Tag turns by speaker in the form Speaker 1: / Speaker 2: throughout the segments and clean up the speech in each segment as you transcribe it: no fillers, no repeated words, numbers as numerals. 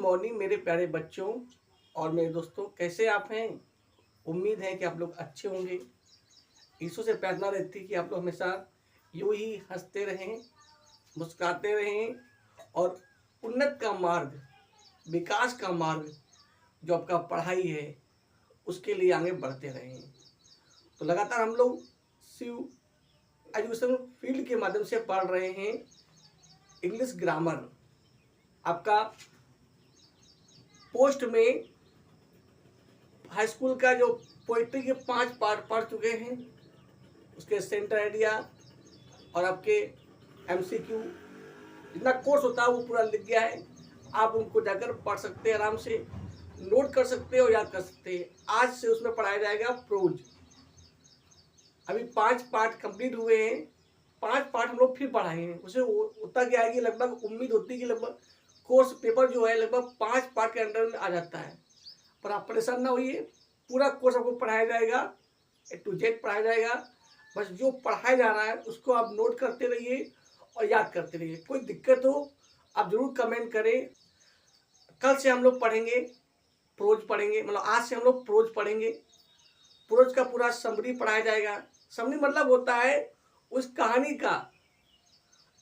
Speaker 1: Morning मेरे प्यारे बच्चों और मेरे दोस्तों, कैसे आप हैं। उम्मीद है कि आप लोग अच्छे होंगे। ईश्वर से प्रार्थना रहती है कि आप लोग हमेशा यूं ही हंसते रहें, मुस्कुराते रहें और उन्नत का मार्ग, विकास का मार्ग जो आपका पढ़ाई है उसके लिए आगे बढ़ते रहें। तो लगातार हम लोग शिव एजुकेशन फील्ड के माध्यम से पढ़ रहे हैं इंग्लिश ग्रामर। आपका पोस्ट में हाई स्कूल का जो पोइट्री के 5 पार्ट पढ़ चुके हैं, उसके सेंटर आइडिया और आपके एमसीक्यू जितना कोर्स होता है वो पूरा लिख गया है। आप उनको जाकर पढ़ सकते हैं, आराम से नोट कर सकते हैं और याद कर सकते हैं। आज से उसमें पढ़ाया जाएगा प्रोज। अभी 5 पार्ट कंप्लीट हुए हैं, 5 पार्ट हम लोग फिर पढ़ाए हैं। उसे उतना क्या है कि लगभग उम्मीद होती है कि लगभग कोर्स पेपर जो है लगभग 5 पार्ट के अंडर में आ जाता है। पर आप परेशान ना होइए, पूरा कोर्स आपको पढ़ाया जाएगा, A to Z पढ़ाया जाएगा। बस जो पढ़ाया जा रहा है उसको आप नोट करते रहिए और याद करते रहिए। कोई दिक्कत हो आप ज़रूर कमेंट करें। कल से हम लोग पढ़ेंगे प्रोज पढ़ेंगे, मतलब आज से हम लोग प्रोज पढ़ेंगे। प्रोज का पूरा समरी पढ़ाया जाएगा। समरी मतलब होता है उस कहानी का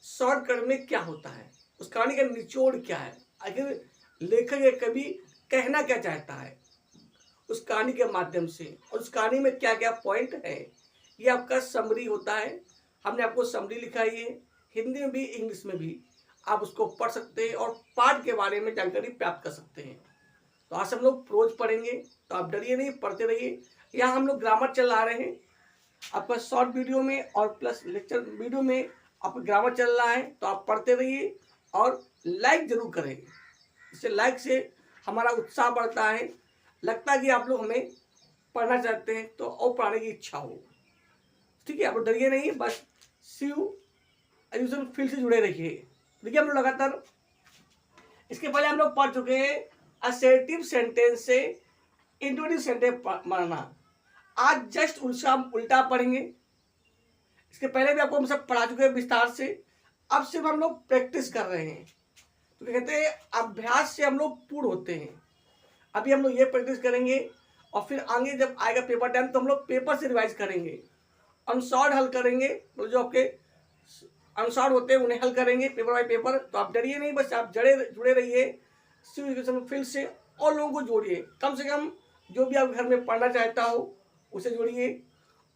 Speaker 1: शॉर्टकट में क्या होता है, उस कहानी का निचोड़ क्या है, आखिर लेखक या कवि कहना क्या चाहता है उस कहानी के माध्यम से, और उस कहानी में क्या क्या पॉइंट है, ये आपका समरी होता है। हमने आपको समरी लिखा है, हिंदी में भी इंग्लिश में भी आप उसको पढ़ सकते हैं और पाठ के बारे में जानकारी प्राप्त कर सकते हैं। तो आज हम लोग प्रोज पढ़ेंगे, तो आप डरिए नहीं, पढ़ते रहिए। यहाँ हम लोग ग्रामर चला रहे हैं आपका शॉर्ट वीडियो में और प्लस लेक्चर वीडियो में आपका ग्रामर चल रहा है। तो आप पढ़ते रहिए और लाइक जरूर करें। इससे लाइक से हमारा उत्साह बढ़ता है, लगता है कि आप लोग हमें पढ़ना चाहते हैं तो और पढ़ने की इच्छा हो। ठीक है, आप लोग डरिए नहीं, बस शिव एजुकेशन फील्ड से जुड़े रहिए। देखिए हम लोग लगातार इसके पहले हम लोग पढ़ चुके हैं असर्टिव सेंटेंस से इंट्रोड्यूटिव सेंटेंस पढ़ना। आज जस्ट उल्टा पढ़ेंगे। इसके पहले भी आपको हम सब पढ़ा चुके हैं विस्तार से। अब सिर्फ हम लोग प्रैक्टिस कर रहे हैं। तो कहते हैं अभ्यास से हम लोग पूर्ण होते हैं। अभी हम लोग ये प्रैक्टिस करेंगे और फिर आगे जब आएगा पेपर टाइम तो हम लोग पेपर से रिवाइज करेंगे, अनसॉर्ट हल करेंगे। तो जो आपके अनसॉर्ट होते हैं उन्हें हल करेंगे पेपर बाय पेपर। तो आप डरिए नहीं, बस आप जुड़े रहिए शिव एजुकेशन फील्ड से और लोगों को जोड़िए। कम से कम जो भी आप घर में पढ़ना चाहता हो उसे जोड़िए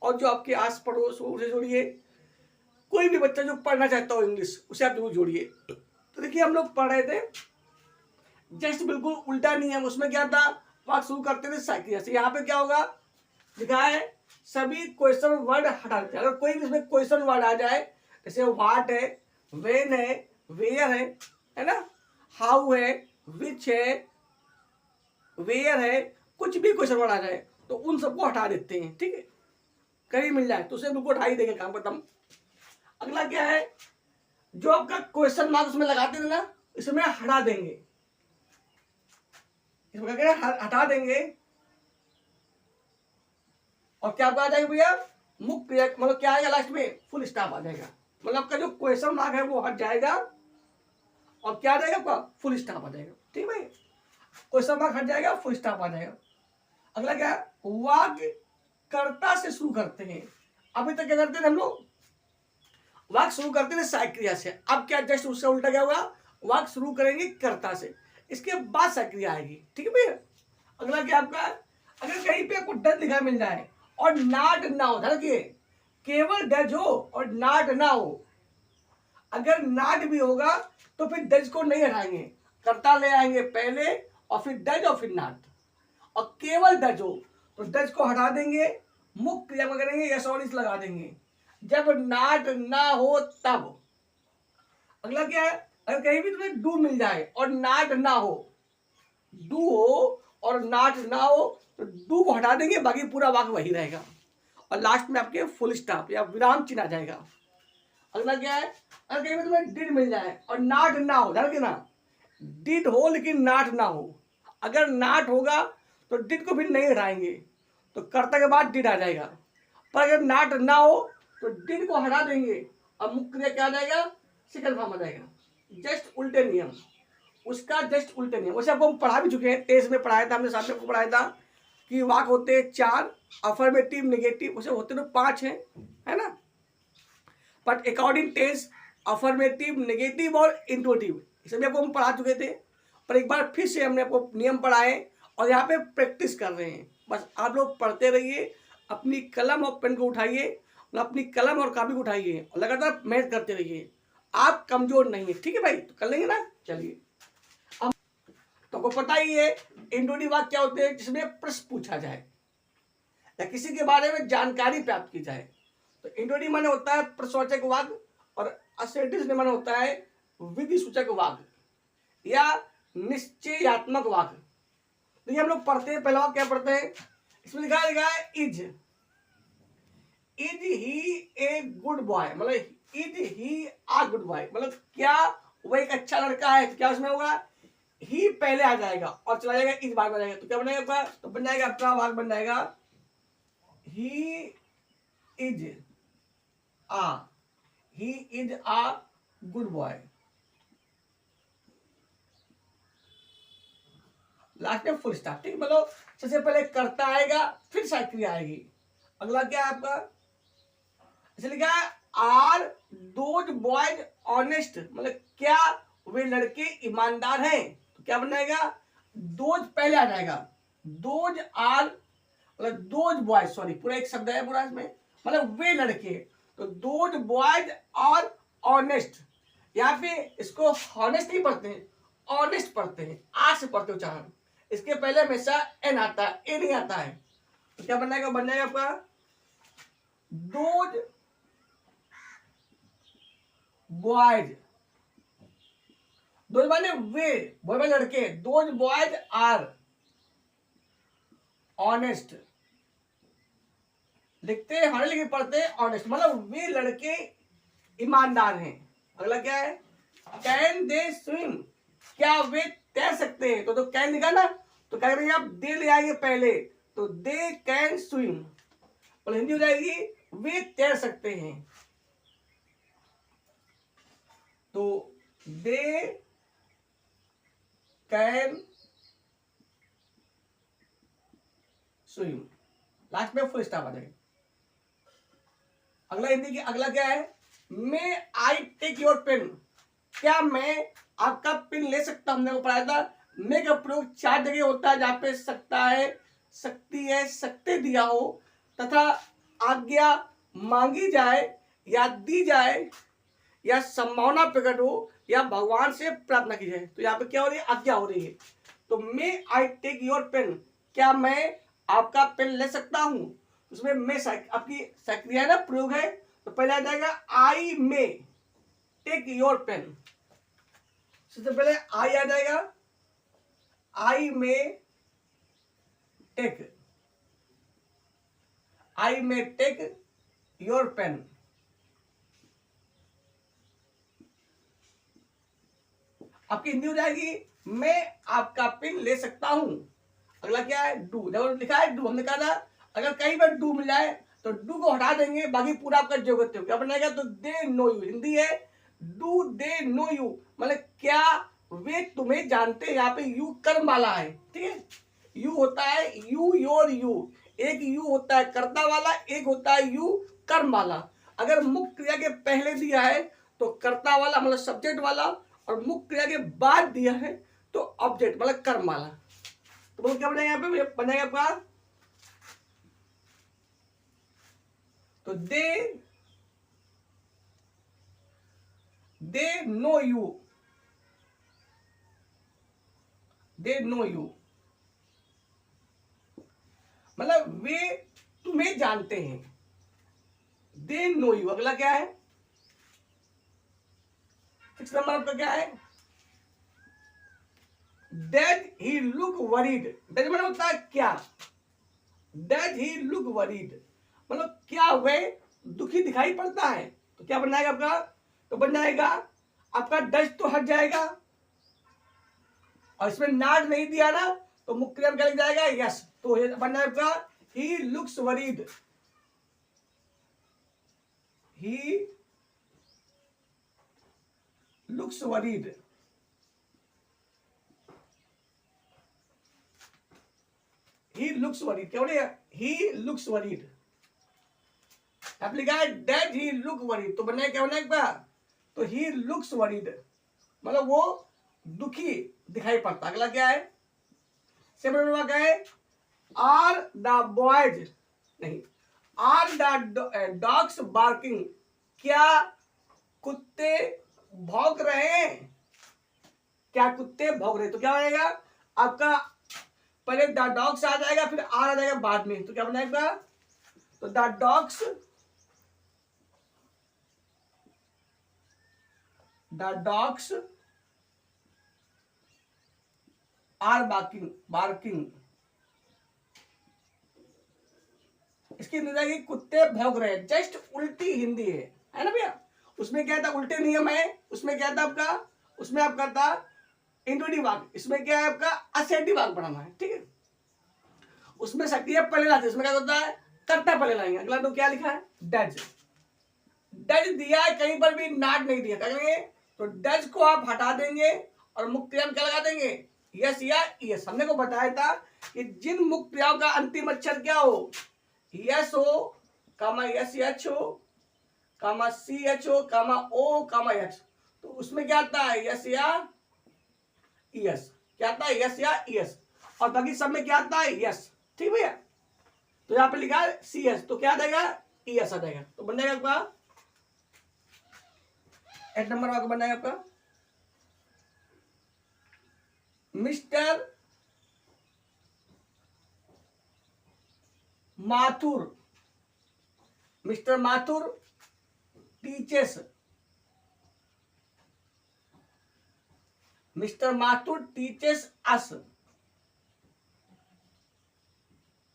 Speaker 1: और जो आपके आस पड़ोस हो उसे जोड़िए। कोई भी बच्चा जो पढ़ना चाहता हो इंग्लिश उसे आप जरूर जोड़िए। तो देखिए हम लोग पढ़ रहे थे जस्ट बिल्कुल उल्टा नियम। उसमें क्या था, वाक्य शुरू करते थे साइकिल से। यहाँ पे क्या होगा लिखा है सभी क्वेश्चन वर्ड हटा देते हैं। अगर कोई भी इसमें क्वेश्चन वर्ड आ जाए, जैसे व्हाट है, व्हेन है, वेयर है ना, हाउ है, विच है, वेयर है, कुछ भी क्वेश्चन वर्ड आ जाए तो उन सबको हटा देते हैं। ठीक है, कहीं मिल जाए तो उसे बिल्कुल हटा ही देंगे, काम खत्म। अगला क्या है, जो आपका क्वेश्चन मार्क उसमें लगाते थे ना, इसमें हटा देंगे, इसमें क्या हटा देंगे। और क्या आपका आ जाएगा भैया, मुख्य क्रिया, मतलब क्या आएगा लास्ट में, फुल स्टॉप आ जाएगा। मतलब आपका जो क्वेश्चन मार्क है वो हट जाएगा और क्या आ जाएगा आपका, फुल स्टॉप आ जाएगा। ठीक भाई, क्वेश्चन मार्क हट जाएगा, फुल स्टॉप आ जाएगा। अगला क्या है, वाक्य कर्ता से शुरू करते हैं। अभी तक क्या करते थे हम लोग, वाक्य शुरू करते थे सहायक क्रिया से। अब क्या जस्ट उससे उल्टा क्या होगा, वाक्य शुरू करेंगे कर्ता से, इसके बाद सहायक क्रिया आएगी। ठीक है भैया। अगला क्या आपका, अगर कहीं पे आपको डज लिखा मिल जाए और नाट ना हो, देखिए केवल डज हो और नाट ना हो। अगर नाट भी होगा तो फिर डज को नहीं हटाएंगे, कर्ता ले आएंगे पहले और फिर डज और फिर नाट। और केवल डज हो तो डज को हटा देंगे, मुख्य क्रिया में करेंगे यस और इस लगा देंगे। जब नाट ना हो तब। अगला क्या है, अगर कहीं भी तुम्हें डू मिल जाए और नाट ना हो, डू हो और नाट ना हो तो डू को हटा देंगे, बाकी पूरा वाक्य वही रहेगा और लास्ट में आपके फुल स्टॉप या विराम चिन्ह आ जाएगा। अगला क्या है, अगर कहीं भी तुम्हें डिड मिल जाए और नाट ना हो, ध्यान रखना डिड हो लेकिन नाट ना हो। अगर नाट होगा तो डिड को फिर नहीं हटाएंगे, तो कर्ता के बाद डिड आ जाएगा। पर अगर नाट ना हो तो डिड को हटा देंगे और मुख्य क्रिया क्या आ जाएगा, सेकंड फॉर्म आ जाएगा। जस्ट उल्टे नियम, उसका जस्ट उल्टे नहीं। वैसे आपको हम पढ़ा भी चुके हैं, टेस्ट में पढ़ाया था हमने, सामने आपको पढ़ाया था कि वाक्य होते हैं 4, अफर्मेटिव नेगेटिव वैसे होते तो 5 हैं, है ना। But according taste affirmative negative और इंट्रोटिव इसे भी आपको हम पढ़ा चुके थे, पर एक बार फिर से हमने आपको नियम पढ़ाए और यहाँ पे प्रैक्टिस कर रहे हैं। बस आप लोग पढ़ते रहिए, अपनी कलम और पेन को उठाइए, अपनी कलम और कापी को उठाइए और लगातार मेहनत करते रहिए। आप कमजोर नहीं है, ठीक है भाई, तो कर लेंगे ना। चलिए, अब तो आपको पता ही है इंट्रोटिव वाक्य क्या होते हैं, जिसमें प्रश्न पूछा जाए या किसी के बारे में जानकारी प्राप्त की जाए। तो इंट्रोटिव माने होता है प्रश्नवाचक वाक्य और असर्टिव माने होता है विधि सूचक वाक्य या निश्चयात्मक वाक्य। तो ये हम लोग पढ़ते हैं, पहला वाक्य क्या पढ़ते हैं, इसमें लिखा है is he a good boy, मतलब is he a good boy, मतलब क्या वो एक अच्छा लड़का है। तो क्या उसमें होगा, ही पहले आ जाएगा और चला जाएगा इज भाग बन जाएगा। तो क्या बनेगा आपका, तो बन जाएगा अपना भाग बन जाएगा he is a good boy. Last में फुल स्टॉप, ठीक, मतलब सबसे पहले कर्ता आएगा फिर सक्रिया आएगी। अगला क्या है आपका, ऐसे लिखा है आर दोज बॉयज ऑनेस्ट, मतलब क्या वे लड़के ईमानदार हैं। तो क्या बन जाएगा, दोज पहले आ जाएगा, दोज आर मतलब दोज बॉयज, सॉरी पूरा एक शब्द है पूरा इसमें, मतलब वे लड़के। तो दोज बॉयज आर ऑनेस्ट, यहाँ पे इसको हॉनेस्ट नहीं पढ़ते हैं, ऑनेस्ट पढ़ते हैं, आ से पढ़ते उच्चारण, इसके पहले हमेशा एन आता है, ए नहीं आता है। तो क्या बन जाएगा आपका दोज बॉयज, दोज माने वे, बॉय में लड़के, दोज बॉयज आर ऑनेस्ट, लिखते हैं हरे लिखे पढ़ते हैं ऑनेस्ट, मतलब वे लड़के ईमानदार हैं। अगला क्या है, कैन दे स्विम, क्या वे तैर सकते हैं। तो कैन लिखा ना, तो क्या करेंगे आप, दे ले आएंगे पहले, तो दे कैन स्विम, और हिंदी हो जाएगी वे तैर सकते हैं। तो दे कैन स्विम, लास्ट में फुल स्टॉप आ जाएगा। अगला हिंदी की अगला क्या है, मे आई टेक योर पेन, क्या मैं आपका पेन ले सकता हूं। हमने को पढ़ाया था मे का प्रयोग 4 जगह होता है, जहां पे सकता है, सकती है, सकते दिया हो, तथा आज्ञा मांगी जाए या दी जाए या संभावना प्रकट हो या भगवान से प्रार्थना की जाए। तो यहाँ पे क्या हो रही है, आज्ञा हो रही है। तो मे आई टेक योर पेन, क्या मैं आपका पेन ले सकता हूं। उसमें मैं आपकी सक्रिया है ना, प्रयोग है, तो पहले आ जाएगा I may take your pen, सबसे पहले आई आ जाएगा, I may take, I may take your pen. आपकी हिंदी हो जाएगी मैं आपका पेन ले सकता हूं। अगला क्या है, डू, जब लिखा है डू, हमने कहा था अगर कहीं पर डू मिल जाए तो डू को हटा देंगे, बाकी पूरा आपका जो करते हो क्या बनेगा, तो दे नो यू, हिंदी है डू दे नो यू, मतलब क्या वे तुम्हें जानते हैं। यहाँ पे यू कर्म वाला है, ठीक है, यू होता है यू योर यू, एक यू होता है कर्ता वाला, एक होता है यू कर्म वाला। अगर मुख्य क्रिया के पहले दिया है तो कर्ता वाला मतलब सब्जेक्ट वाला, और मुख्य क्रिया के बाद दिया है तो ऑब्जेक्ट मतलब कर्म वाला। तो बोल क्या बनेगा, यहाँ पे बनेगा आपका, तो they know you, they know you, मतलब वे तुम्हें जानते हैं, दे नो यू। अगला क्या है, 6 नंबर आपका क्या है, that he look worried, that मतलब होता है क्या, दैट ही लुक वरीड, मतलब क्या वह दुखी दिखाई पड़ता है। तो क्या बन जाएगा आपका, तो बन जाएगा आपका डज तो हट जाएगा, और इसमें नॉट नहीं दिया ना, तो मुख्य क्रिया क्या लग जाएगा, यस। तो ये बन जाएगा he looks worried, he looks worried. He looks worried, क्या बोले, ही लुक्स वरीड। आप लिखा है दैट ही लुक वरीड, तो बनना क्या होना एक बार, तो ही लुक्स वरीड मतलब वो दुखी दिखाई पड़ता। अगला क्या है, सेकंड नंबर क्या है, आर द बॉयज, नहीं, आर द डॉग्स बार्किंग, क्या कुत्ते भौंक रहे हैं, क्या कुत्ते भौंक रहे, तो क्या होगा आपका, पहले द डॉग्स आ जाएगा फिर आर आ जाएगा बाद में, तो क्या बनाएगा, तो द डॉग्स आर बार्किंग, इसकी हिंदी जाएगी कुत्ते भौंक रहे हैं, जस्ट उल्टी हिंदी है ना भैया। उसमें क्या था, उल्टे नियम है, उसमें क्या था आपका, उसमें आपका था इंट्रोटिव वाक्य, इसमें क्या है आपका असेंटिव वाक्य बनाना है, ठीक है। उसमें सक्रिय पहले लाते, इसमें क्या होता है कर्ता पहले लाएंगे। अगला तो क्या लिखा है, डज, डज दिया है कहीं पर भी, नॉट नहीं दिया, करेंगे तो डज को आप हटा देंगे और मुक्त क्रिया में क्या लगा देंगे, यस या यस। हमने को बताया था कि जिन मुक्त क्रियाओं का अंतिम अक्षर क्या हो, यस हो, कामा यस एच हो, कामा सी एच हो, कामा ओ, कामा एच, तो उसमें क्या आता है यस या यस, क्या आता है यस या यस, और बाकी सब में क्या आता है यस, ठीक भैया। तो यहां पे लिखा है सी एस, तो क्या आ जाएगा यस आ जाएगा, तो बन जाएगा आपका 8 नंबर वाक्य बन जाएगा आपका, mister Mathur, mister Mathur teaches, mister Mathur teaches us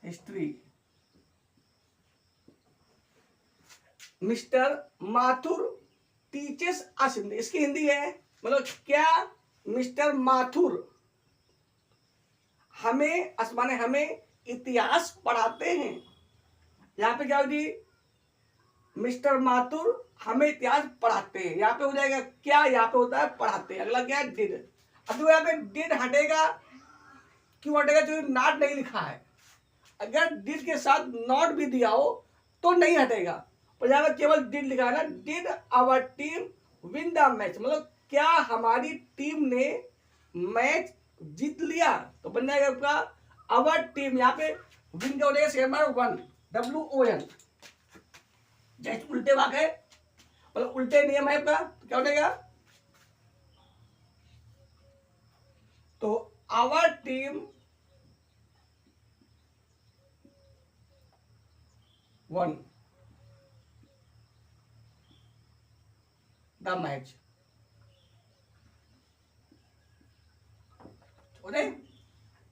Speaker 1: history, mister Mathur teaches us, इसकी हिंदी है मतलब क्या मिस्टर माथुर हमें माने हमें इतिहास पढ़ाते हैं। यहाँ पे क्या होगी, मिस्टर माथुर हमें इतिहास पढ़ाते हैं, यहाँ पे हो जाएगा क्या, यहाँ पे होता है पढ़ाते हैं। अगला क्या है डिड, अब देखो यहाँ पे डिड हटेगा, क्यों हटेगा, जो नॉट नहीं लिखा है, अगर डिड के साथ नॉट भी दिया हो तो नहीं हटेगा, पर यहाँ पे केवल डिड लिखा है ना, did our team win the match, मतलब क्या हमारी टीम ने मैच जीत लिया, तो बन जाएगा आपका आवर टीम, यहाँ पे विन का हो जाएगा सेकंड नंबर वन, WON, जैसे उल्टे वाक है मतलब उल्टे नियम है आपका, तो क्या हो जाएगा, तो our team won the match,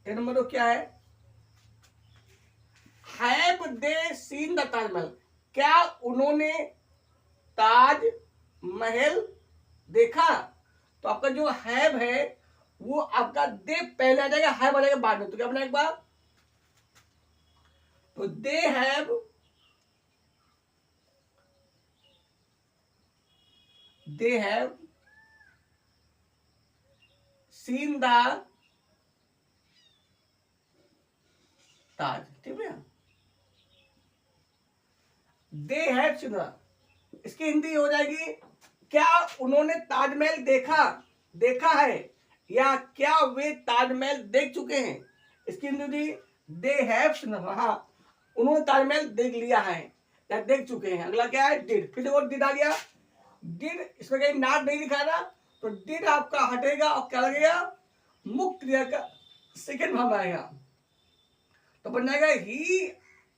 Speaker 1: number तो क्या है, have they seen the Taj Mahal, क्या उन्होंने ताजमहल देखा, तो आपका जो हैव है वो आपका दे पहले आ जाएगा, हैव आ जाएगा बाद में, तो क्या बना एक बार, तो दे हैव सीन द ताज, ठीक है, दे हैव सीन द, इसकी हिंदी हो जाएगी क्या उन्होंने ताजमहल देखा है, या क्या वे ताजमहल देख चुके हैं, इसकी हिंदी दे हैव सीन, हाँ उन्होंने ताजमहल देख लिया है या देख चुके हैं। अगला क्या है डिड, फिर देखो डिड आ गया, डिड इसमें कहीं नॉट नहीं लिखा ना, तो डिड आपका हटेगा और क्या लगेगा, मुक्त क्रिया का सेकंड फॉर्म आएगा, तो बन जाएगा he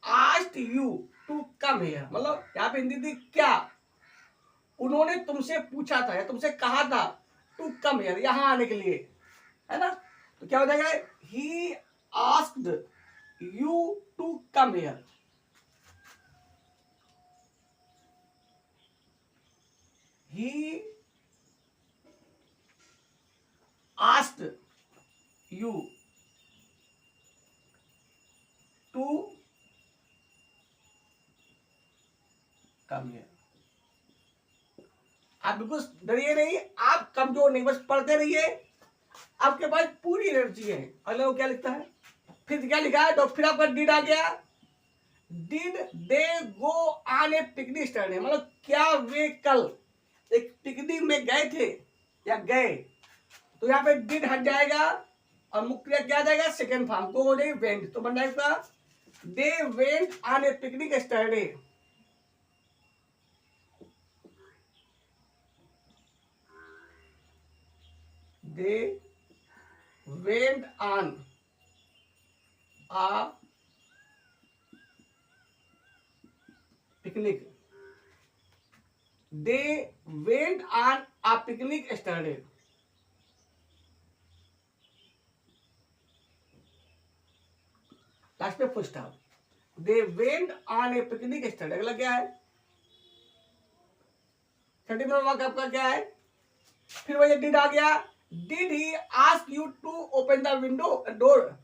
Speaker 1: asked you to come here, मतलब यहाँ पे हिंदी थी क्या उन्होंने तुमसे पूछा था या तुमसे कहा था टू कम हियर, यहां आने के लिए, है ना, तो क्या हो जाएगा he asked you to come here, he asked you to come here. आप बिल्कुल डरिए नहीं, आप कमजोर नहीं, बस पढ़ते रहिए, आपके पास पूरी एनर्जी है। अगला वो क्या लिखता है, फिर क्या लिखा है, तो फिर आपका डिड आ गया, did they go on a picnic study, मतलब क्या वे कल एक पिकनिक में गए थे या गए, तो यहाँ पे डिड हट जाएगा और मुख्य क्रिया क्या आ जाएगा, सेकेंड फॉर्म को हो जाएगी वेंट, तो बन जाएगा they went on a picnic study. They went on a picnic, they went on a picnic study. Last पे full stop, they went on a picnic study. अगला क्या है, 30 नंबर का आपका क्या है, फिर वही डिड आ गया, did he ask you to open the window door,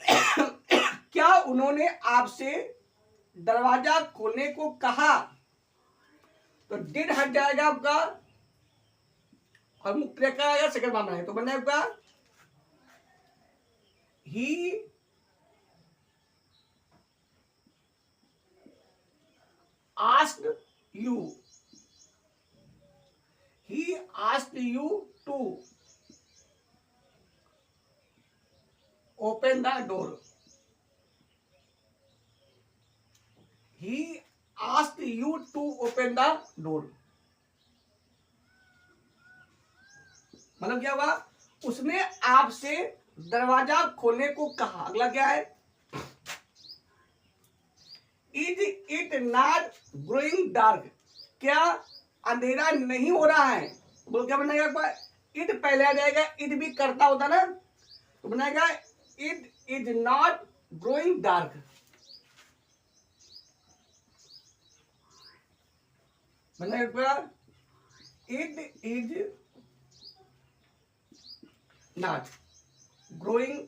Speaker 1: क्या उन्होंने आपसे दरवाजा खोलने को कहा, तो डिड हट जाएगा आपका और मुख्य क्या आएगा, सेकंड फॉर्म है, तो बन जाएगा he asked you, he asked you to open the door, he asked you to open the door, मतलब क्या हुआ, उसने आपसे दरवाजा खोलने को कहा। अगला क्या है, is it not growing dark, क्या अंधेरा नहीं हो रहा है, बोल क्या बनाएगा, इट पहले आ जाएगा, इट भी करता होता ना, तो बनाएगा it is not growing dark, बनाएगा it is not growing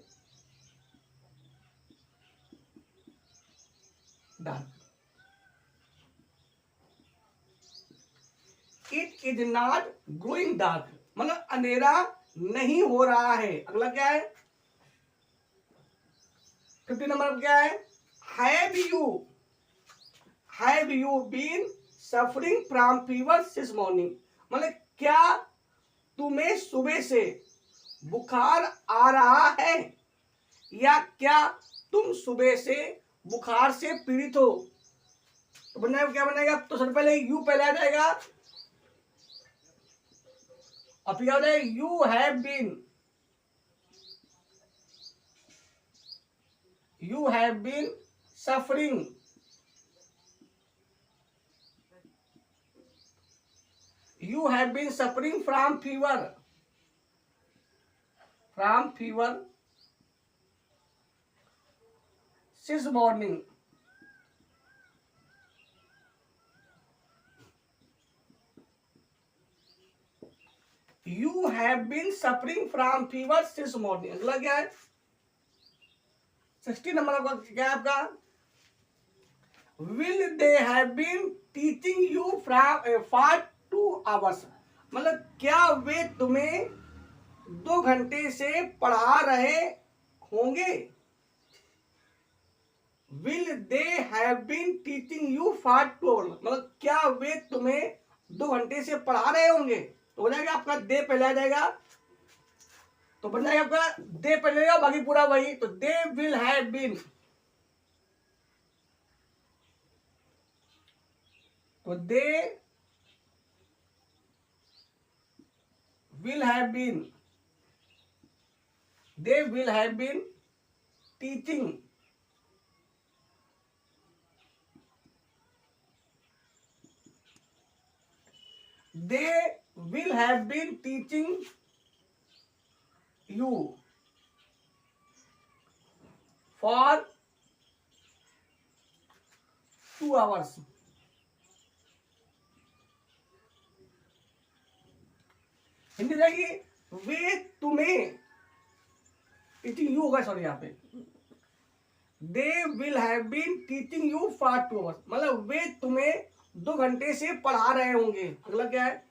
Speaker 1: dark, it is not growing dark, मतलब अंधेरा नहीं हो रहा है। अगला क्या है, 50 नंबर क्या है, have you been suffering from fever since morning, मतलब क्या तुम्हें सुबह से बुखार आ रहा है, या क्या तुम सुबह से बुखार से पीड़ित हो, तो बनेगा क्या बनेगा, तो सबसे पहले यू पहले आ जाएगा और फिर क्या हो जाएगा, you have been suffering, you have been suffering from fever since morning, you have been suffering from fever since morning। अगला क्या है, 60 नंबर आपका क्या है आपका, will they have been teaching you for 2 hours, मतलब क्या वे तुम्हें 2 घंटे से पढ़ा रहे होंगे, will they have been teaching you for 2 hours, मतलब क्या वे तुम्हें 2 घंटे से पढ़ा रहे होंगे, तो हो जाएगा आपका दे पहले आ जाएगा, तो बन जाएगा आपका दे पहले जाएगा, बाकी पूरा वही, तो दे विल हैव बीन, तो दे will have been teaching you for 2 hours, Hindi जाएगी वे तुम्हें, टीचिंग यू होगा, सॉरी यहाँ पे they will have been teaching you for 2 hours, मतलब वे तुम्हें 2 घंटे से पढ़ा रहे होंगे। अगला क्या है,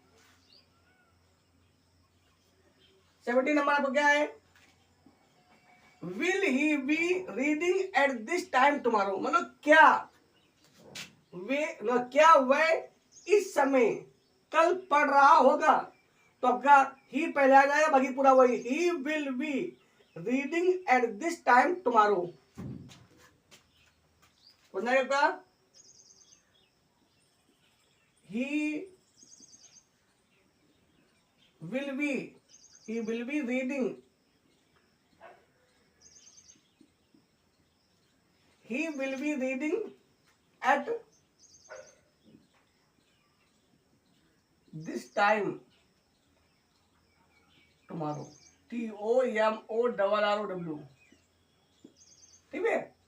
Speaker 1: 70 नंबर आपको क्या है, will he be reading at this time tomorrow, मतलब क्या वह इस समय कल पढ़ रहा होगा। तो आपका ही पहले आ जाएगा, बाकी पूरा वही, he will be reading at this time tomorrow. आपका he will be reading, he will be reading at this time tomorrow, TOMORROW, ठीक है।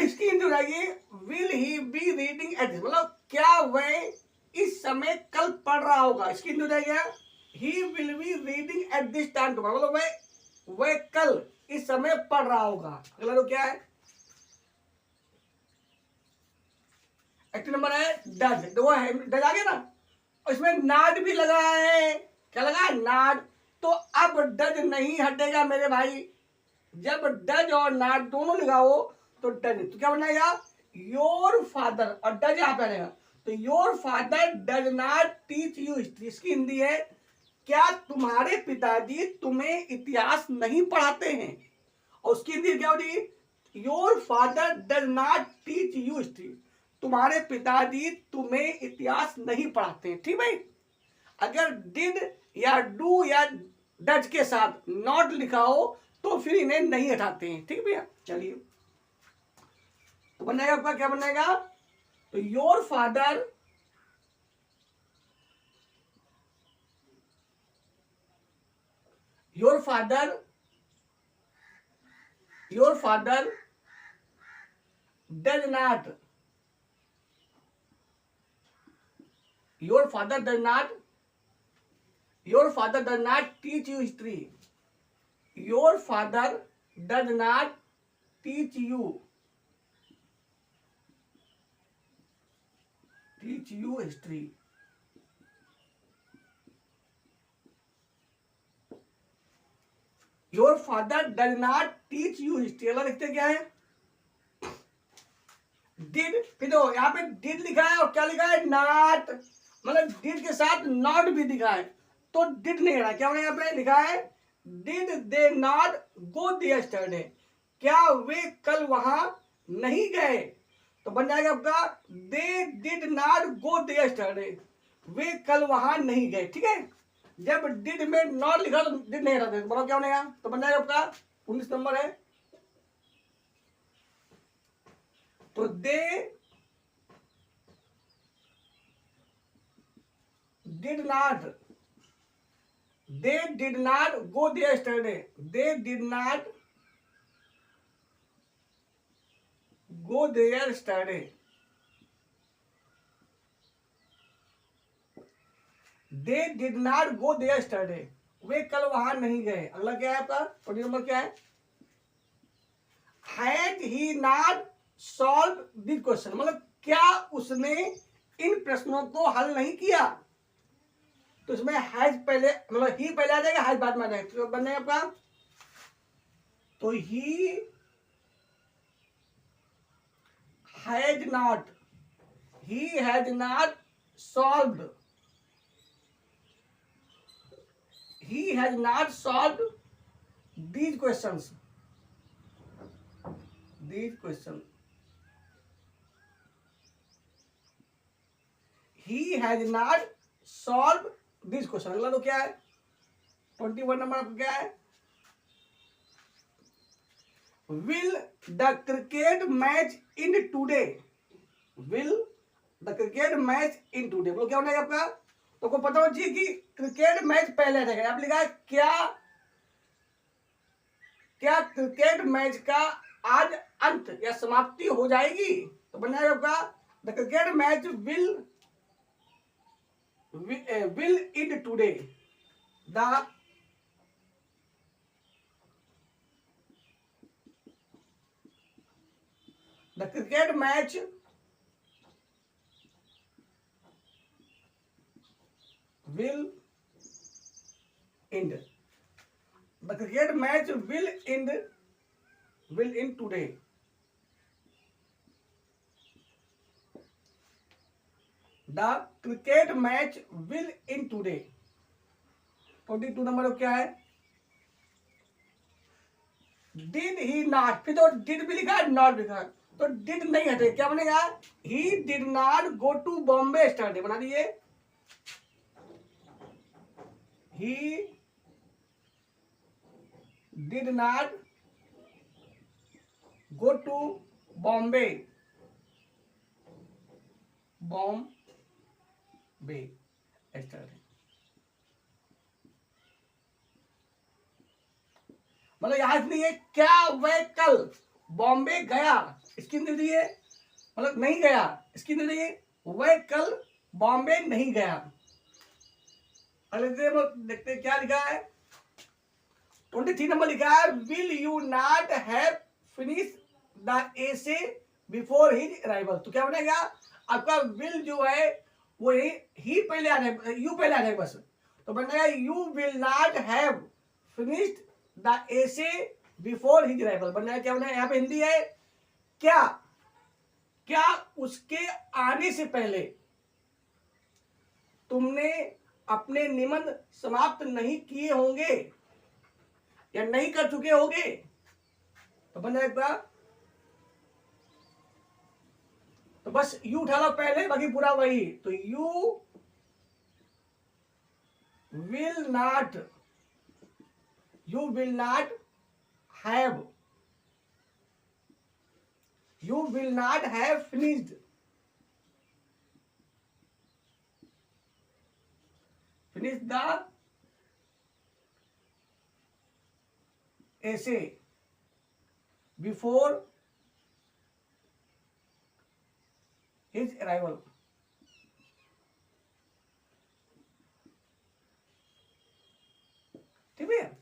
Speaker 1: इसकी हिंदी हो जाएगी will he be reading at this, मतलब क्या वह इस समय कल पढ़ रहा होगा। इसकी हिंदी हो जाएगी he will be reading at this time tomorrow, मतलब वह कल इस समय पढ़ रहा होगा। अगला तो क्या है, एक्टिव नंबर है डज, देखो डज आ गया ना, और इसमें नाड भी लगा है। क्या लगा है, नाड। तो अब डज नहीं हटेगा मेरे भाई, जब डज और नाड दोनों लगाओ तो डज, तो क्या बनाएगा, योर फादर, और डज यहां पे आएगा, तो your father does not teach you history. इसकी हिंदी है, क्या तुम्हारे पिताजी तुम्हें इतिहास नहीं पढ़ाते हैं। और उसकी हिंदी क्या होगी, your father does not teach you history, तुम्हारे पिताजी तुम्हें इतिहास नहीं पढ़ाते हैं। ठीक भाई, अगर डिड या डू या डज के साथ नॉट लिखा हो तो फिर इन्हें नहीं हटाते हैं। ठीक भैया, चलिए तो बनेगा आपका, क्या बनेगा, तो your father does not, your father does not teach you history, your father does not teach you history. Your father does not teach you history, अगला लिखते क्या है, डिड, फिर देखो यहाँ पे डिड लिखा है और क्या लिखा है, नॉट, मतलब डिड के साथ नॉट भी दिखा है, तो डिड नहीं रहा, क्या यहाँ पे लिखा है, did they not go yesterday, क्या वे कल वहां नहीं गए। तो बन जाएगा आपका they did not go yesterday, वे कल वहां नहीं गए। ठीक है, जब डिड में नॉट लिखा तो डिड नहीं रहता, बोलो क्या बनेगा, तो बन जाएगा आपका 19 नंबर है, तो they did not go yesterday, they did not go there study, they did not go there study, वे कल वहां नहीं गए। अगला क्या है आपका 20 नंबर, क्या है, had he not solve this question, मतलब क्या उसने इन प्रश्नों को हल नहीं किया। तो इसमें हैज पहले, मतलब ही पहले आ जाएगा, हैज बाद में आ जाएगा, तो बन जाएगा आपका, तो he has not solved, he has not solved these questions, he has not solved these questions। अगला तो क्या है 21 नंबर आपका, क्या है, will the cricket match in today, बोलो क्या होना है आपका, तो को पता हो चाहिए कि क्रिकेट मैच पहले रहेगा। आप लिखा है क्या क्रिकेट मैच का आज अंत या समाप्ति हो जाएगी, तो बन जाएगा आपका the cricket match will and today, the cricket match will end, the cricket match will in today. The cricket match will in today. 22 number क्या है? डिड ही नॉट, फिर तो डिड भी लिखा है, नॉट लिखा है, तो डिड नहीं हटे, क्या बनेगा? He did not go to Bombay study, बना दीजिए। He did not go to Bombay study. मतलब यहां नहीं है क्या वह कल बॉम्बे गया, इसकी नहीं दी है, मतलब नहीं गया, इसकी नहीं दी है, वह कल बॉम्बे नहीं गया। अगले देखते हैं क्या लिखा है। 23 नंबर लिखा है, will you not have finish the essay before his arrival. तो क्या बनेगा आपका? विल जो है वो ही पहले आ जाए, यू पहले आ जाए बस, तो बनेगा you will not have finished the essay before his arrival. बनेगा क्या बनेगा? यहाँ पे हिंदी है, क्या क्या उसके आने से पहले तुमने अपने निबंध समाप्त नहीं किए होंगे या नहीं कर चुके होंगे। तो बन जाएगा, तो बस यू उठा लो पहले, बाकी पूरा वही। तो you will not have finished the essay before his arrival। ठीक है,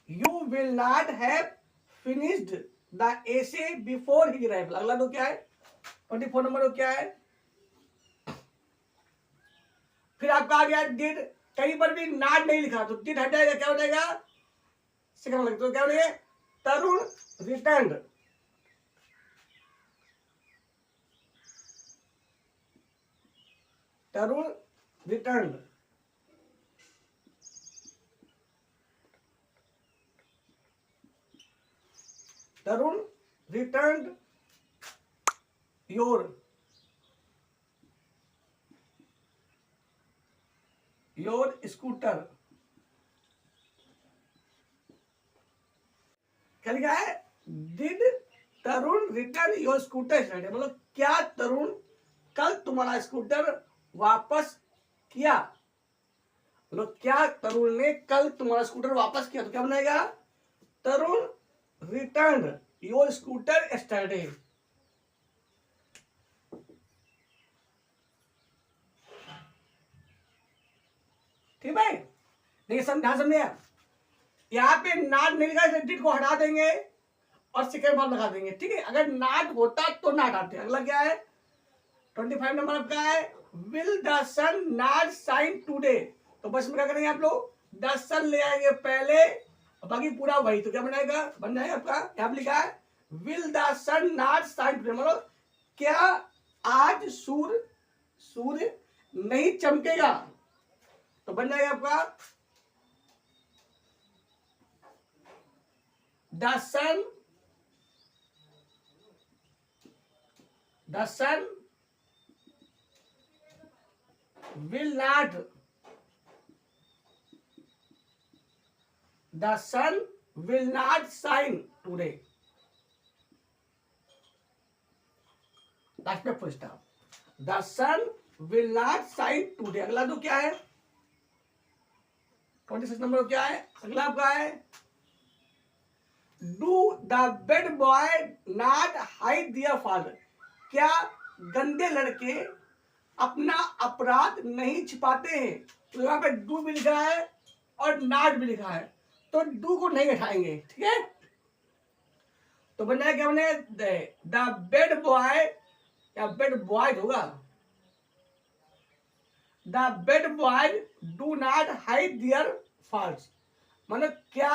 Speaker 1: you will not have finished the essay before his arrival. अगला तो क्या है? 24 नंबर क्या है? फिर आपका आ गया डिड, कहीं पर भी नॉट नहीं लिखा तो डिड हट जाएगा, क्या हो जाएगा? सेकंड लगता, तो क्या बोलेंगे? Tarun returned. Tarun returned. Tarun returned your scooter. क्या लिखा है? Did Tarun return your scooter study. मतलब क्या तरुण कल तुम्हारा स्कूटर वापस किया। मतलब क्या तरुण ने कल तुम्हारा स्कूटर वापस किया। तो क्या बनेगा? तरुण रिटर्न योर स्कूटर स्टडी। ठीक है, देखिए समझे, यहाँ पे नाट नहीं लिखा, डिड को हटा देंगे और सेकेंड बार लगा देंगे। ठीक है, अगर नाट होता तो नाट आते। अगला क्या है? 25 नंबर आपका है, will the sun not shine today. तो बस में क्या करेंगे आप लोग? द सन ले आएंगे पहले और बाकी पूरा वही। तो क्या बनाएगा? बन जाएगा आपका, यहाँ पे लिखा है will the sun not shine today. मतलब क्या आज सूर्य नहीं चमकेगा। तो बन जाएगा आपका The sun will not shine today। Last में full stop. The sun will not shine today। अगला तो क्या है? 26 नंबर क्या है? अगला आपका है, do the bad boy not hide their fault. क्या गंदे लड़के अपना अपराध नहीं छिपाते हैं। तो यहाँ पे डू भी लिखा है और नॉट भी लिखा है, तो डू को नहीं हटाएंगे। ठीक है, तो बन जाएगा क्या? बने द बेड बॉय या बेड बॉयज होगा। The bad boy do not hide their fault. मतलब क्या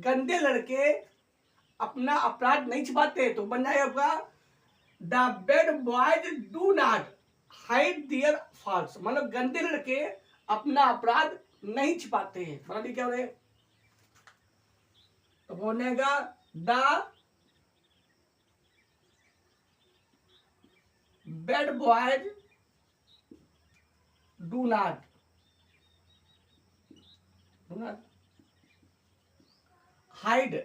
Speaker 1: गंदे लड़के अपना अपराध नहीं छिपाते, तो बन जाएगा आपका the bad boys do not hide their faults, मतलब गंदे लड़के अपना अपराध नहीं छिपाते हैं। मतलब क्या हो रहे, तो बनेगा the bad boys do not hide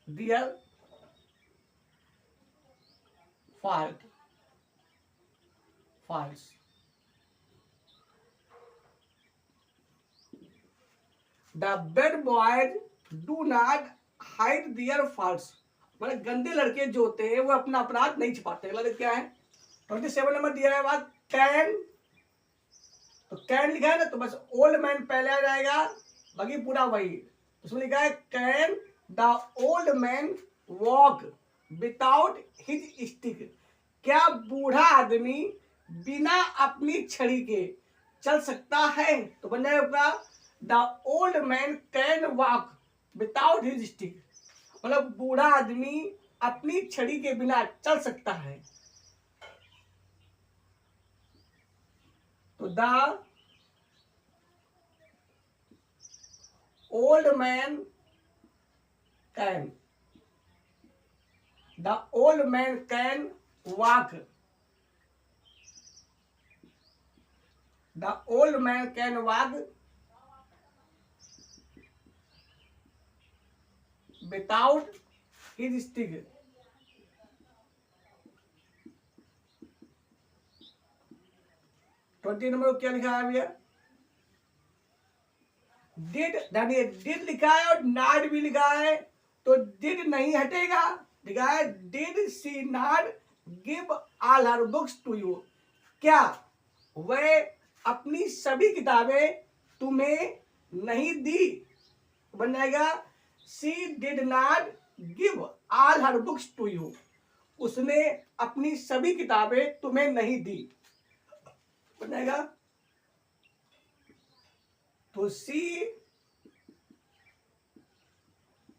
Speaker 1: their faults. The bad boys do not hide their faults, मतलब गंदे लड़के जो होते हैं वो अपना अपराध नहीं छिपाते। अगला क्या है 27 नंबर दिया है बात कैन, तो कैन लिखा है ना, तो बस ओल्ड मैन पहले आ जाएगा, बाकी पूरा वही। उसमें लिखा है can the old man walk without his stick, क्या बूढ़ा आदमी बिना अपनी छड़ी के चल सकता है, तो बन जाएगा the old man can walk without his stick, मतलब बूढ़ा आदमी अपनी छड़ी के बिना चल सकता है। तो the old man can, the old man can walk, the old man can walk without his stick. Twenty number को क्या लिखा है भैया, डिड, यानी डिड लिखा है और नॉट भी लिखा है, तो डिड नहीं हटेगा, लिखा है did she not give all her books to you, क्या वह अपनी सभी किताबें तुम्हें नहीं दी, बन जाएगा she did not give all her books to you, उसने अपनी सभी किताबें तुम्हें नहीं दी, बन जाएगा तो she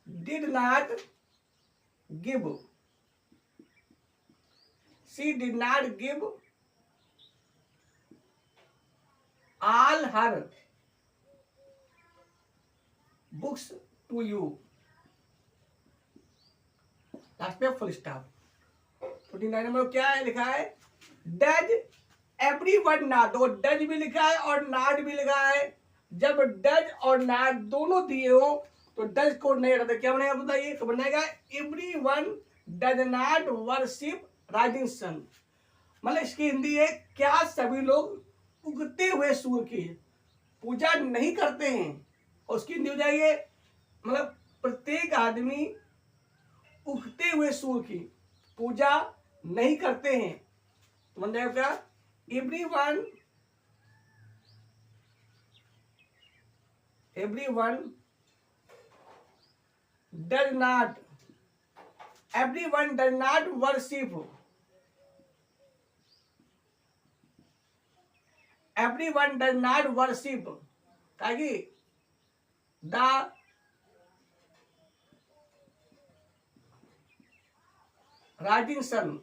Speaker 1: did not give, she did not give all her books to you, last में फुल स्टॉप। 29 नंबर क्या है लिखा है डज एवरीवन नॉट, तो डज भी लिखा है और नॉट भी लिखा है, जब डज और नॉट दोनों दिए हो तो डज को नहीं रहता, क्या बनेगा बताइए, तो बनेगा everyone does not worship rising sun, मतलब इसकी हिंदी है क्या सभी लोग उगते हुए सूर्य की पूजा नहीं करते हैं, और उसकी हिंदी हो जाएगी मतलब प्रत्येक आदमी उगते हुए सूर्य की पूजा नहीं करते हैं, तो बन जाएगा क्या everyone does not, everyone does not worship, everyone does not worship, ताकि the rising sun,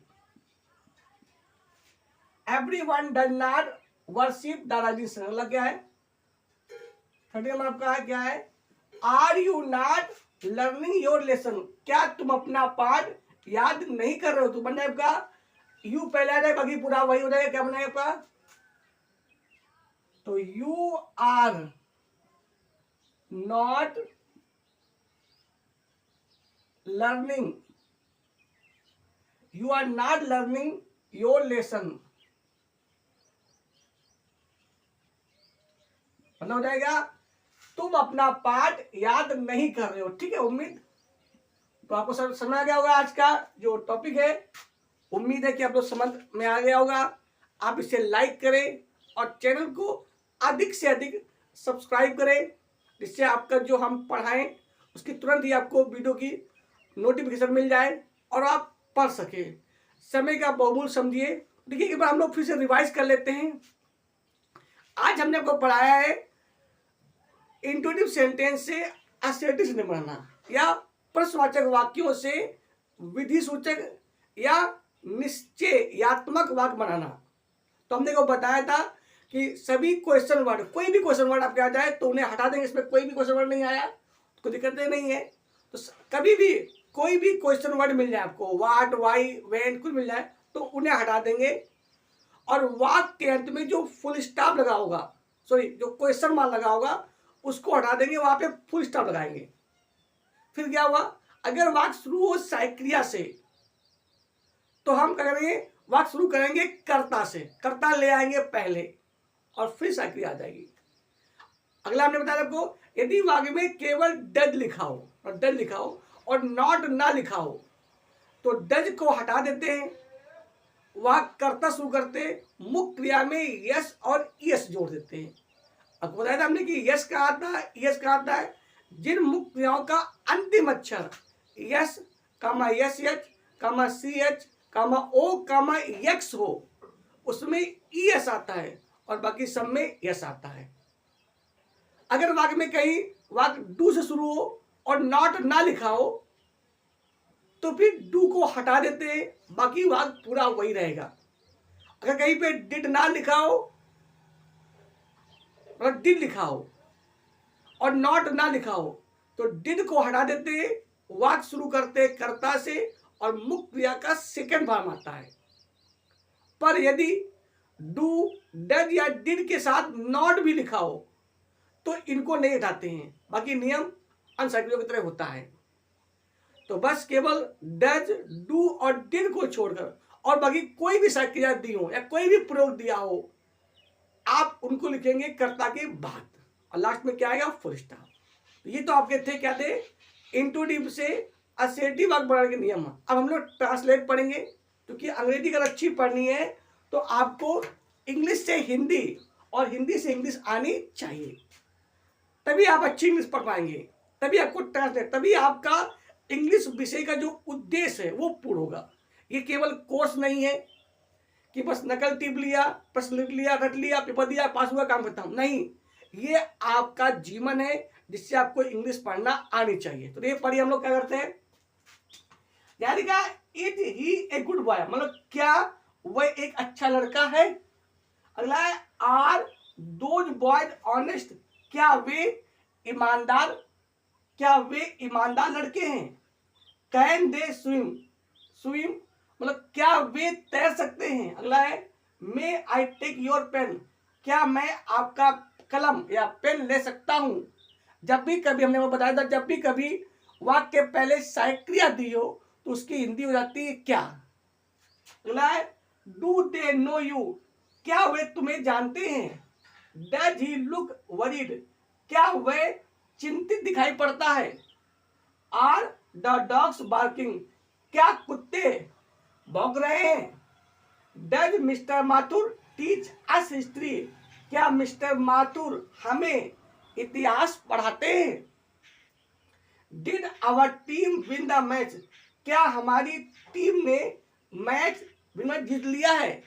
Speaker 1: everyone does not worship the rising sun, मतलब क्या है 30 नंबर आपका है क्या है are you not learning your lesson, क्या तुम अपना पाठ याद नहीं कर रहे हो, तो बन जाएगा यू पहले आ जाएगा, बाकी पूरा वही हो जाएगा, क्या बनेगा तो you are not learning, you are not learning your lesson, मतलब हो जाएगा तुम अपना पाठ याद नहीं कर रहे हो। ठीक है, उम्मीद तो आपको समझ आ गया होगा आज का जो टॉपिक है, उम्मीद है कि आप लोग समझ में आ गया होगा। आप इसे लाइक करें और चैनल को अधिक से अधिक सब्सक्राइब करें, जिससे आपका जो हम पढ़ाएं उसकी तुरंत ही आपको वीडियो की नोटिफिकेशन मिल जाए और आप पढ़ सके। समय का बहुमूल्य समझिए। देखिए एक बार हम लोग फिर से रिवाइज कर लेते हैं। आज हमने आपको पढ़ाया है इंट्रोडक्टिव सेंटेंस से असर्टिव नहीं बनाना, या प्रश्नवाचक वाक्यों से विधि सूचक या निश्चयात्मक वाक्य बनाना। तो हमने को बताया था कि सभी क्वेश्चन वर्ड, कोई भी क्वेश्चन वर्ड आपके आ जाए तो उन्हें हटा देंगे। इसमें कोई भी क्वेश्चन वर्ड नहीं आया कोई दिक्कत नहीं है। तो कभी भी कोई भी क्वेश्चन वर्ड मिल जाए आपको, व्हाट, व्हाई, व्हेन, कुछ मिल जाए तो उन्हें हटा देंगे। और वाक्य के अंत में जो फुल स्टॉप लगा होगा, सॉरी जो क्वेश्चन मार्क लगा होगा उसको हटा देंगे, वहां पे फुल स्टॉप लगाएंगे। फिर क्या हुआ, अगर वाक्य शुरू हो सहायक से तो हम क्या करेंगे, वाक्य शुरू करेंगे कर्ता से, कर्ता ले आएंगे पहले और फिर सहायक आ जाएगी। अगला हमने बताया आपको, यदि वाक्य में केवल डज लिखा हो और डज लिखा हो और नॉट ना लिखा हो तो डज को हटा देते हैं, वाक्य कर्ता शुरू करते, मुख्य क्रिया में यस और यस जोड़ देते हैं। अब बताया था हमने कि यस कहा आता है, यस कहा आता है जिन मुख्य क्रियाओं का अंतिम अक्षर यस कामा यस एच कामा सी एच कामा ओ कामा एक्स हो उसमें यस आता है और बाकी सब में यस आता है। अगर वाक्य में कहीं वाक्य डू से शुरू हो और नॉट ना लिखा हो तो फिर डू को हटा देते हैं, बाकी वाक्य पूरा वही रहेगा। अगर कहीं पे डिड ना लिखा हो और डिड लिखा हो और नॉट ना लिखा हो तो डिड को हटा देते हैं, वाक्य शुरू करते कर्ता से और मुख्य क्रिया का सेकंड फॉर्म आता है। पर यदि डू, डज या डिड के साथ नॉट भी लिखा हो तो इनको नहीं हटाते हैं, बाकी नियम अनसाइक्लियों की तरह होता है। तो बस केवल डज, डू और डिड को छोड़कर और बाकी कोई भी क्रिया दी हो या कोई भी प्रयोग दिया हो आप उनको लिखेंगे कर्ता के बाद और लास्ट में क्या आएगा, फुल स्टॉप। तो ये तो आपके थे क्या थे, इंट्रोडिव से असर्टिव वाक्य बनाने के नियम। अब हम लोग ट्रांसलेट पढ़ेंगे, क्योंकि अंग्रेजी अगर अच्छी पढ़नी है तो आपको इंग्लिश से हिंदी और हिंदी से इंग्लिश आनी चाहिए, तभी आप अच्छी इंग्लिश पढ़ पाएंगे, तभी आपको ट्रांसलेट, तभी आपका इंग्लिश विषय का जो उद्देश्य है वो पूर्ण होगा। ये केवल कोर्स नहीं है कि बस नकल टिप लिया, प्रश्न लिख लिया, रट लिया, पेपर दिया, पास हुआ, काम खत्म। नहीं, ये आपका जीवन है जिससे आपको इंग्लिश पढ़ना आनी चाहिए। तो ये पढ़िए, हम लोग क्या करते हैं, यानी क्या, is he a good boy, मतलब क्या वह एक अच्छा लड़का है। अगला है, आर दोज बॉयज ऑनेस्ट, क्या वे ईमानदार, क्या वे ईमानदार लड़के हैं। कैन दे स्विम, स्विम मतलब क्या वे तैर सकते हैं। अगला है, मे आई टेक योर पेन, क्या मैं आपका कलम या पेन ले सकता हूं। जब भी कभी हमने वो बताया था, जब भी कभी वाक्य के पहले सहायक क्रिया दी हो तो उसकी हिंदी हो जाती है क्या। अगला है, डू दे नो यू, क्या वे तुम्हें जानते हैं। डज ही लुक वरीड, क्या वह चिंतित दिखाई पड़ता है। आर द डॉग्स बार्किंग, क्या कुत्ते भौंक रहे हैं। Does mister Mathur teach us history, क्या मिस्टर माथुर हमें इतिहास पढ़ाते हैं। Did our team win the match, क्या हमारी टीम ने मैच जीत लिया है,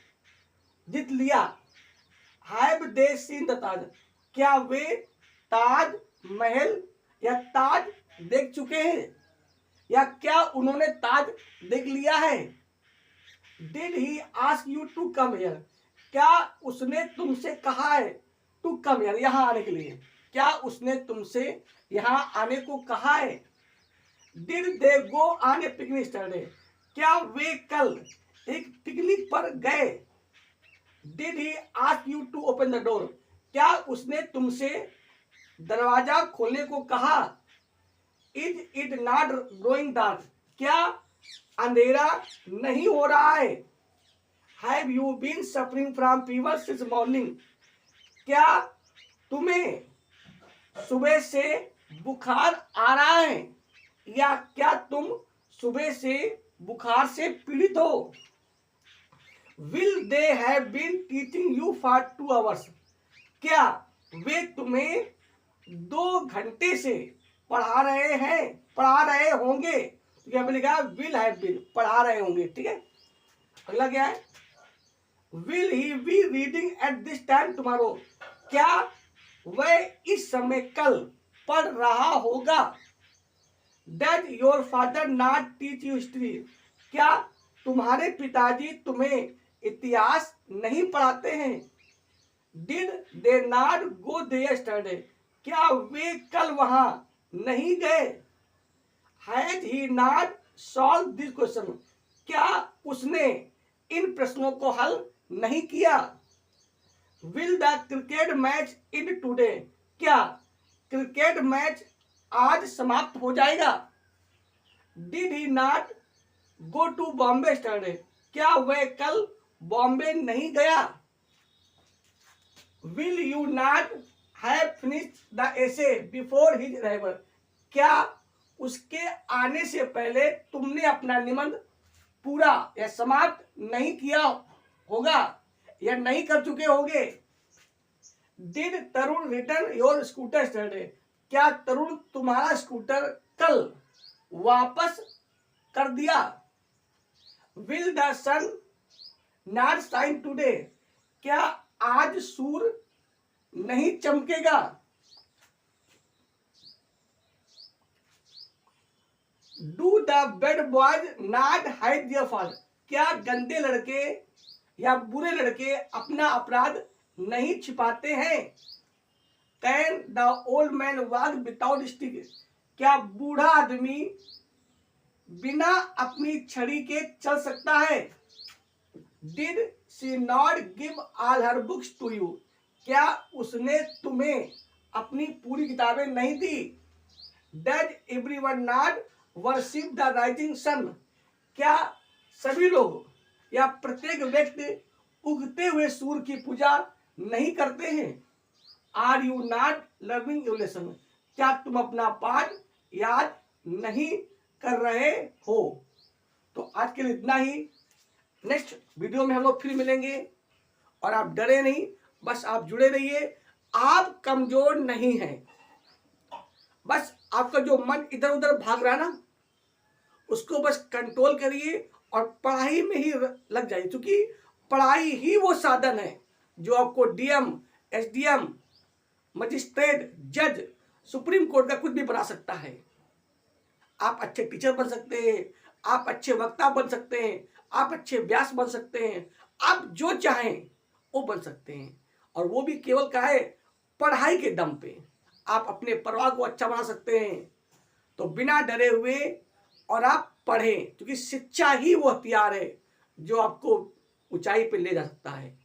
Speaker 1: जीत लिया। हैव दे सीन द ताज, क्या वे ताज महल या ताज देख चुके हैं, या क्या उन्होंने ताज देख लिया है। Did he ask you to come here, क्या उसने तुमसे कहा है टू कम हियर, यहां आने के लिए, क्या उसने तुमसे यहां आने को कहा है। Did they go on a picnic yesterday, क्या वे कल एक पिकनिक पर गए। Did he ask you to open the door, क्या उसने तुमसे दरवाजा खोलने को कहा। Is it not growing dark, क्या अंधेरा नहीं हो रहा है। Have you been suffering from fever since morning, क्या तुम्हें सुबह से बुखार आ रहा है, या क्या तुम सुबह से बुखार से पीड़ित हो। Will they have been teaching you for 2 hours, क्या वे तुम्हें 2 घंटे से पढ़ा रहे होंगे। तो क्या लिखा, विल हैव बीन, पढ़ा रहे होंगे, ठीक है। अगला क्या है, will he be reading at this time tomorrow, क्या वह इस समय कल पढ़ रहा होगा। Does your father not teach you history? क्या तुम्हारे पिताजी तुम्हें इतिहास नहीं पढ़ाते हैं? Did they not go there yesterday? क्या वे कल वहां नहीं गए? Has he not solve this question? क्या उसने इन प्रश्नों को हल नहीं किया? Will the cricket match end today? क्या क्रिकेट मैच आज समाप्त हो जाएगा? Did he not go to Bombay yesterday? क्या वह कल बॉम्बे नहीं गया? Will you not have finished the essay before his arrival? क्या उसके आने से पहले तुमने अपना निबंध पूरा या समाप्त नहीं किया होगा या नहीं कर चुके होगे? Did Tarun return your scooter yesterday? क्या तरुण तुम्हारा स्कूटर कल वापस कर दिया? Will the sun not shine today? क्या आज सूर्य नहीं चमकेगा? Do the bad boys not hide their fault? क्या गंदे लड़के या बुरे लड़के अपना अपराध नहीं छिपाते हैं? Can the old man walk without stick? क्या बूढ़ा आदमी बिना अपनी छड़ी के चल सकता है? Did she not give all her books to you? क्या उसने तुम्हें अपनी पूरी किताबें नहीं दी? Does everyone not worship the rising sun? क्या सभी लोग या प्रत्येक व्यक्ति उगते हुए सूर्य की पूजा नहीं करते हैं? Are you not learning your lesson? क्या तुम अपना पाठ याद नहीं कर रहे हो? तो आज के लिए इतना ही। नेक्स्ट वीडियो में हम लोग फिर मिलेंगे। और आप डरे नहीं, बस आप जुड़े रहिए। आप कमजोर नहीं हैं। बस आपका जो मन इधर उधर भाग रहा है ना, उसको बस कंट्रोल करिए और पढ़ाई में ही लग जाइए, क्योंकि पढ़ाई ही वो साधन है जो आपको डीएम, एसडीएम, मजिस्ट्रेट, जज, सुप्रीम कोर्ट का कुछ भी बना सकता है। आप अच्छे टीचर बन सकते हैं, आप अच्छे वक्ता बन सकते हैं, आप अच्छे व्यास बन सकते हैं, आप जो चाहें वो बन सकते हैं। और वो भी केवल क्या है, पढ़ाई के दम पे आप अपने परिवार को अच्छा बना सकते हैं। तो बिना डरे हुए और आप पढ़ें, क्योंकि शिक्षा ही वो हथियार है जो आपको ऊंचाई पे ले जा सकता है।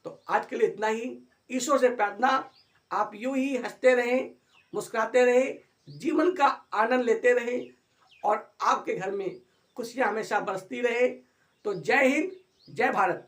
Speaker 1: तो आज के लिए इतना ही। ईश्वर से प्रार्थना, आप यूं ही हंसते रहें, मुस्कुराते रहें, जीवन का आनंद लेते रहें और आपके घर में खुशियां हमेशा बरसती रहे। तो जय हिंद, जय भारत।